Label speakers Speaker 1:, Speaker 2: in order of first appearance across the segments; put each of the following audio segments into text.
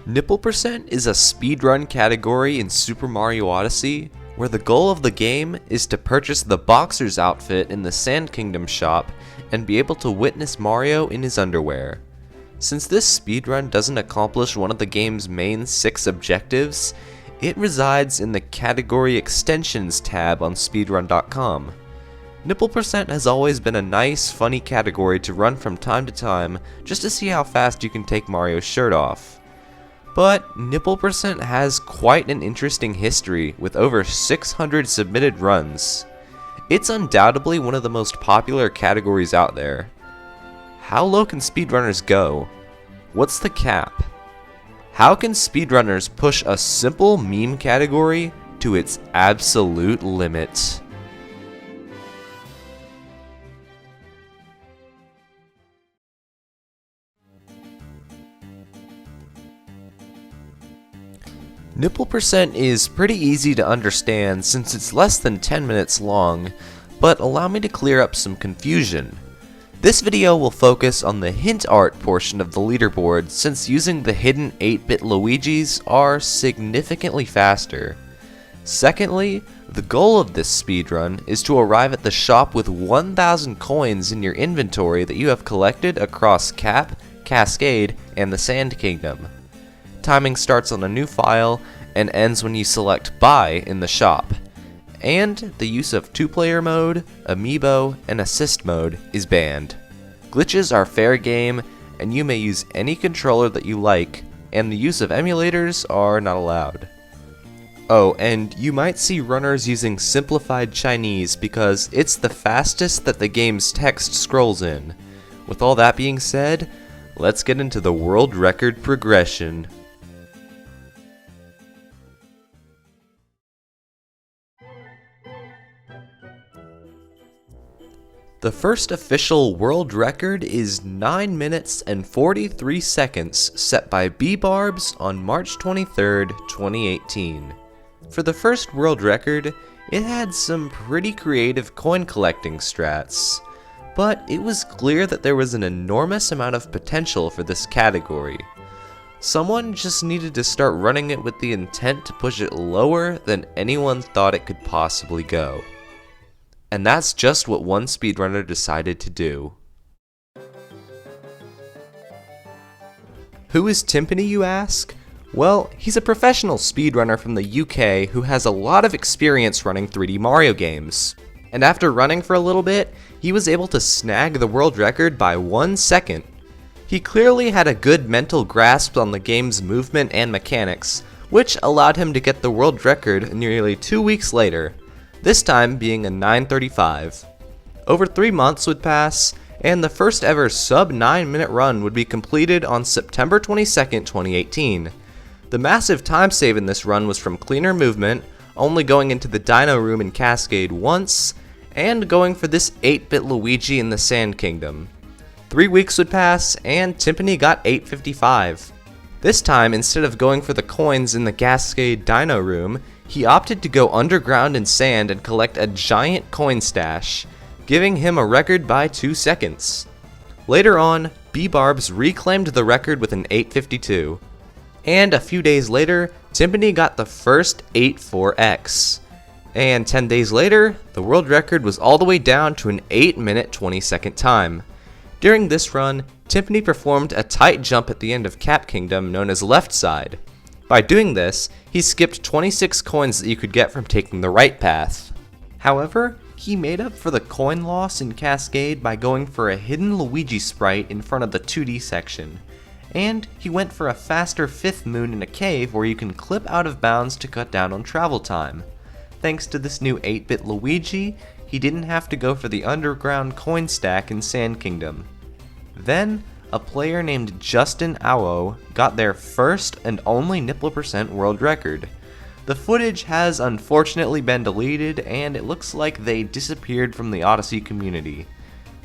Speaker 1: Nipple percent is a speedrun category in Super Mario Odyssey, where the goal of the game is to purchase the boxer's outfit in the Sand Kingdom shop and be able to witness Mario in his underwear. Since this speedrun doesn't accomplish one of the game's main 6 objectives, it resides in the Category Extensions tab on speedrun.com. Nipple percent has always been a nice, funny category to run from time to time just to see how fast you can take Mario's shirt off. But nipple percent has quite an interesting history with over 600 submitted runs. It's undoubtedly one of the most popular categories out there. How low can speedrunners go? What's the cap? How can speedrunners push a simple meme category to its absolute limit? Nipple percent is pretty easy to understand since it's less than 10 minutes long, but allow me to clear up some confusion. This video will focus on the hint art portion of the leaderboard since using the hidden 8-bit Luigis are significantly faster. Secondly, the goal of this speedrun is to arrive at the shop with 1,000 coins in your inventory that you have collected across Cap, Cascade, and the Sand Kingdom. Timing starts on a new file and ends when you select Buy in the shop. And the use of 2-player mode, amiibo, and assist mode is banned. Glitches are fair game, and you may use any controller that you like, and the use of emulators are not allowed. Oh, and you might see runners using simplified Chinese because it's the fastest that the game's text scrolls in. With all that being said, let's get into the world record progression. The first official world record is 9 minutes and 43 seconds set by B-Barbs on March 23rd, 2018. For the first world record, it had some pretty creative coin collecting strats, but it was clear that there was an enormous amount of potential for this category. Someone just needed to start running it with the intent to push it lower than anyone thought it could possibly go. And that's just what one speedrunner decided to do. Who is Timpani, you ask? Well, he's a professional speedrunner from the UK who has a lot of experience running 3D Mario games. And after running for a little bit, he was able to snag the world record by 1 second. He clearly had a good mental grasp on the game's movement and mechanics, which allowed him to get the world record nearly 2 weeks later. This time being a 9:35. Over 3 months would pass, and the first ever sub 9-minute run would be completed on September 22nd, 2018. The massive time save in this run was from cleaner movement, only going into the Dino Room in Cascade once, and going for this 8-bit Luigi in the Sand Kingdom. 3 weeks would pass, and Timpani got 8:55. This time, instead of going for the coins in the Cascade Dino Room, he opted to go underground in sand and collect a giant coin stash, giving him a record by 2 seconds. Later on, B-Barbs reclaimed the record with an 8:52. And a few days later, Timpani got the first 8-4X. And 10 days later, the world record was all the way down to an 8-minute 20-second time. During this run, Timpani performed a tight jump at the end of Cap Kingdom known as Left Side. By doing this, he skipped 26 coins that you could get from taking the right path. However, he made up for the coin loss in Cascade by going for a hidden Luigi sprite in front of the 2D section. And he went for a faster 5th moon in a cave where you can clip out of bounds to cut down on travel time. Thanks to this new 8-bit Luigi, he didn't have to go for the underground coin stack in Sand Kingdom. Then, a player named Justin Awo got their first and only nipple percent world record. The footage has unfortunately been deleted, and it looks like they disappeared from the Odyssey community.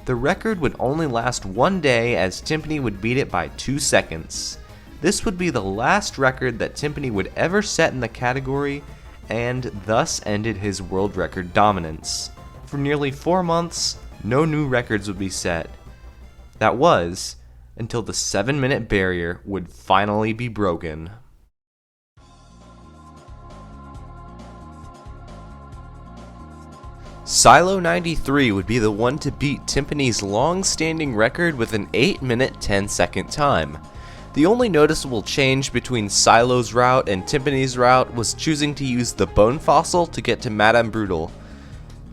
Speaker 1: The record would only last 1 day as Timpani would beat it by 2 seconds. This would be the last record that Timpani would ever set in the category, and thus ended his world record dominance. For nearly 4 months, no new records would be set. That was, until the 7-minute barrier would finally be broken. Silo93 would be the one to beat Timpani's long-standing record with an 8-minute 10-second time. The only noticeable change between Silo's route and Timpani's route was choosing to use the bone fossil to get to Madame Brutal.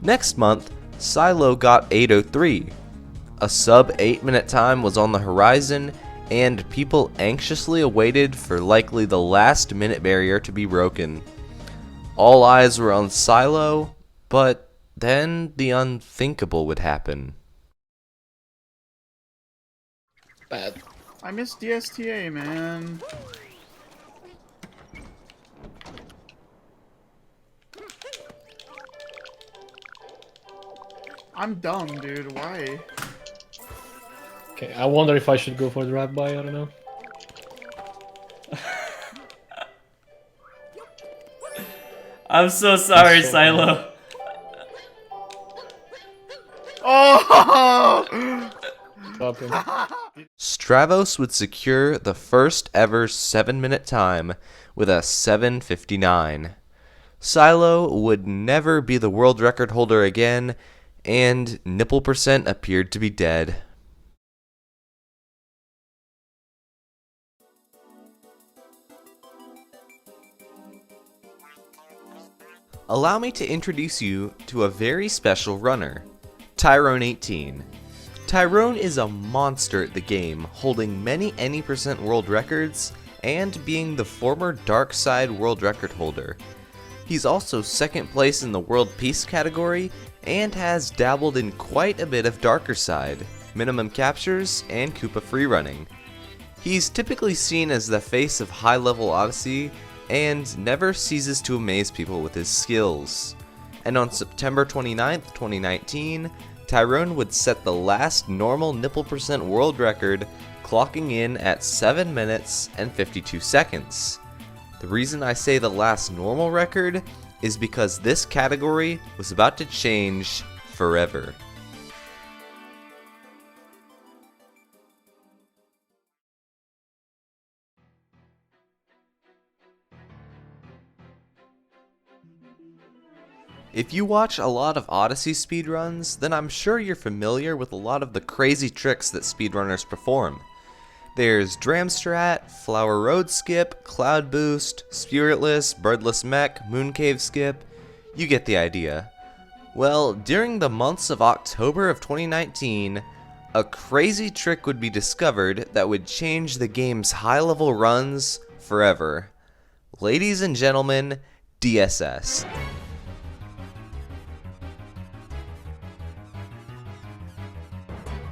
Speaker 1: Next month, Silo got 8:03. A sub 8-minute time was on the horizon, and people anxiously awaited for likely the last minute barrier to be broken. All eyes were on Silo, but then the unthinkable would happen.
Speaker 2: Bad.
Speaker 3: I miss DSTA, man. I'm dumb, dude. Why?
Speaker 2: Okay, I wonder if I should go for the rabbi, I don't know.
Speaker 4: I'm so sorry,
Speaker 2: so
Speaker 4: Silo.
Speaker 3: Oh!
Speaker 2: Stop him.
Speaker 1: Stravos would secure the first ever 7-minute time with a 7:59. Silo would never be the world record holder again, and nipple percent appeared to be dead. Allow me to introduce you to a very special runner, Tyrone18. Tyrone is a monster at the game, holding many any percent world records and being the former Dark Side world record holder. He's also second place in the World Peace category and has dabbled in quite a bit of Darker Side, minimum captures, and Koopa freerunning. He's typically seen as the face of high-level Odyssey and never ceases to amaze people with his skills. And on September 29th, 2019, Tyrone would set the last normal nipple percent world record, clocking in at 7 minutes and 52 seconds. The reason I say the last normal record is because this category was about to change forever. If you watch a lot of Odyssey speedruns, then I'm sure you're familiar with a lot of the crazy tricks that speedrunners perform. There's Dramstrat, Flower Road Skip, Cloud Boost, Spiritless, Birdless Mech, Mooncave Skip, you get the idea. Well, during the months of October of 2019, a crazy trick would be discovered that would change the game's high-level runs forever. Ladies and gentlemen, DSS.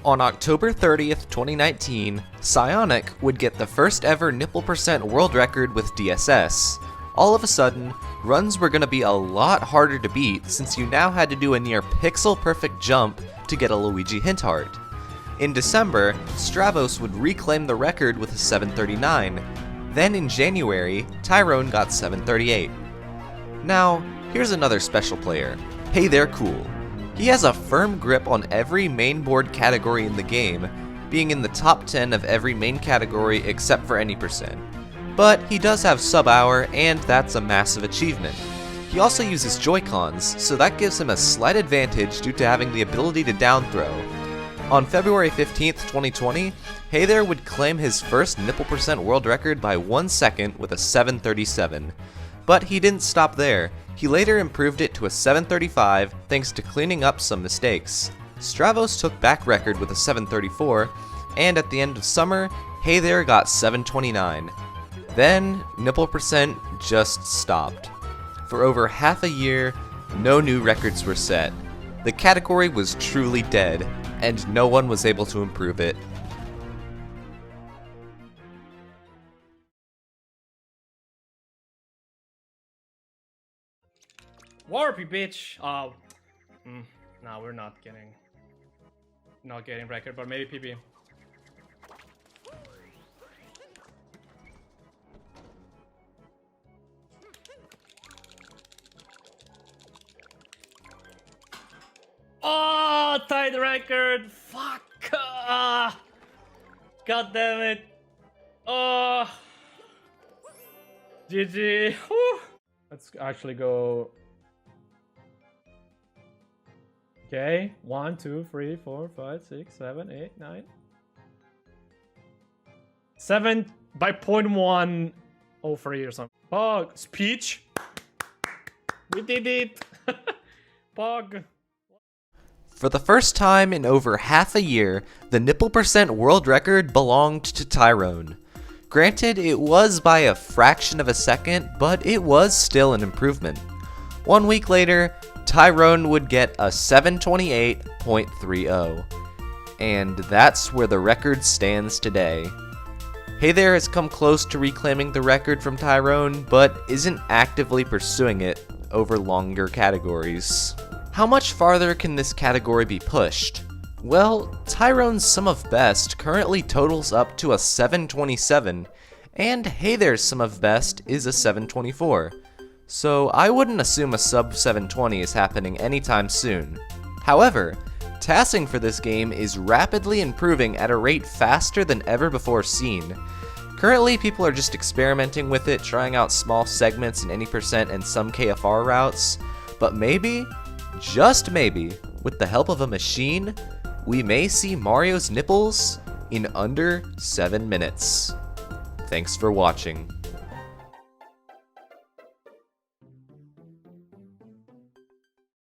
Speaker 1: On October 30th, 2019, Psionic would get the first ever nipple percent world record with DSS. All of a sudden, runs were going to be a lot harder to beat since you now had to do a near pixel perfect jump to get a Luigi hint heart. In December, Stravos would reclaim the record with a 7:39. Then in January, Tyrone got 7:38. Now, here's another special player, Hey There Cool. He has a firm grip on every main board category in the game, being in the top 10 of every main category except for any percent. But he does have sub-hour, and that's a massive achievement. He also uses Joy-Cons, so that gives him a slight advantage due to having the ability to down throw. On February 15th, 2020, Hey There would claim his first nipple percent world record by 1 second with a 7:37. But he didn't stop there. He later improved it to a 7:35 thanks to cleaning up some mistakes. Stravos took back record with a 7:34, and at the end of summer, Hey There got 7:29. Then, nipple percent just stopped. For over half a year, no new records were set. The category was truly dead, and no one was able to improve it.
Speaker 4: Warpy bitch. Oh, no, we're not getting record, but maybe PB. Oh, tied record. Fuck. God God damn it. Oh. GG. Whew. Let's actually go. Okay. 1, 2, 3, 4, 5, 6, 7, 8, 9. 7 by 0.103 or something. Pog. Speech. We did it. Pog.
Speaker 1: For the first time in over half a year, the nipple percent world record belonged to Tyrone. Granted, it was by a fraction of a second, but it was still an improvement. 1 week later, Tyrone would get a 728.30. And that's where the record stands today. Hey There has come close to reclaiming the record from Tyrone, but isn't actively pursuing it over longer categories. How much farther can this category be pushed? Well, Tyrone's sum of best currently totals up to a 727, and Hey There's sum of best is a 724. So I wouldn't assume a sub 720 is happening anytime soon. However, tassing for this game is rapidly improving at a rate faster than ever before seen. Currently, people are just experimenting with it, trying out small segments in any percent and some KFR routes, but maybe, just maybe, with the help of a machine, we may see Mario's nipples in under 7 minutes. Thanks for watching.